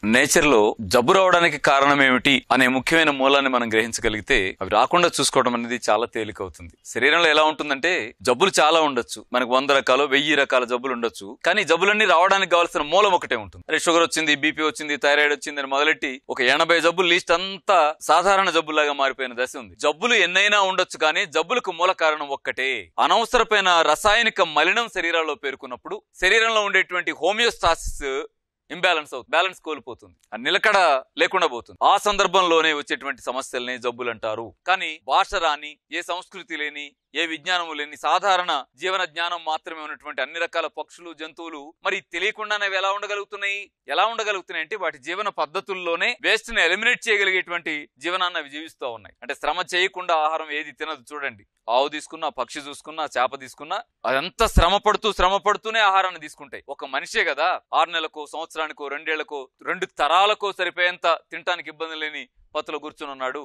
Nature లో జబ్బు రావడానికి కారణం ఏమిటి అనే ముఖ్యమైన మూలాన్ని మనం గ్రహించగలిగితే అవి రాకుండా చూసుకోవడం అనేది చాలా తేలికవుతుంది. శరీరంలో ఎలా ఉంటుందంటే జబ్బులు చాలా ఉండొచ్చు, మనకు 100 రకాలు 1000 రకాల జబ్బులు ఉండొచ్చు. కానీ జబ్బులన్నీ రావడానికి కావాల్సిన మూలం ఒకటే ఉంటుంది. అరే షుగర్ వచ్చింది, బీపీ వచ్చింది, థైరాయిడ్ వచ్చింది అని మొదలెట్టి ఒక 80 జబ్బులు లిస్ట్ అంతా సాధారణ జబ్బులాగా మారిపోయిన దశ ఉంది. జబ్బులు ఎన్నైనా ఉండొచ్చు, కానీ జబ్బులకు మూల కారణం ఒక్కటే. అనవసరమైన రసాయనిక మలినం శరీరాల్లో పేరుకున్నప్పుడు శరీరంలో ఉండేటువంటి హోమియోస్టాసిస్ ఇంబ్యాలెన్స్ అవుతుంది, బ్యాలెన్స్ కోల్పోతుంది, నిలకడ లేకుండా పోతుంది. ఆ సందర్భంలోనే వచ్చేటువంటి సమస్యల్ని జబ్బులు అంటారు. కానీ భాష రాని, ఏ సంస్కృతి లేని, ఏ విజ్ఞానము లేని సాధారణ జీవన జ్ఞానం మాత్రమే ఉన్నటువంటి అన్ని రకాల పక్షులు, జంతువులు మరి తెలియకుండానే ఎలా ఉండగలుగుతున్నాయి అంటే వాటి జీవన పద్ధతుల్లోనే వేస్ట్ ని ఎలిమినేట్ చేయగలిగేటువంటి జీవనాన్ని అవి జీవిస్తూ ఉన్నాయి. అంటే శ్రమ చేయకుండా ఆహారం ఏది తినదు. చూడండి, ఆవు తీసుకున్నా, పక్షి చూసుకున్నా, చేప తీసుకున్నా అదంతా శ్రమ పడుతూనే ఆహారాన్ని తీసుకుంటాయి. ఒక మనిషే కదా 6 నెలలకో, సంవత్సరానికో, 2 ఏళ్లకో, 2 తరాలకో సరిపోయేంత తినటానికి ఇబ్బంది లేని పత్తులో కూర్చుని ఉన్నాడు.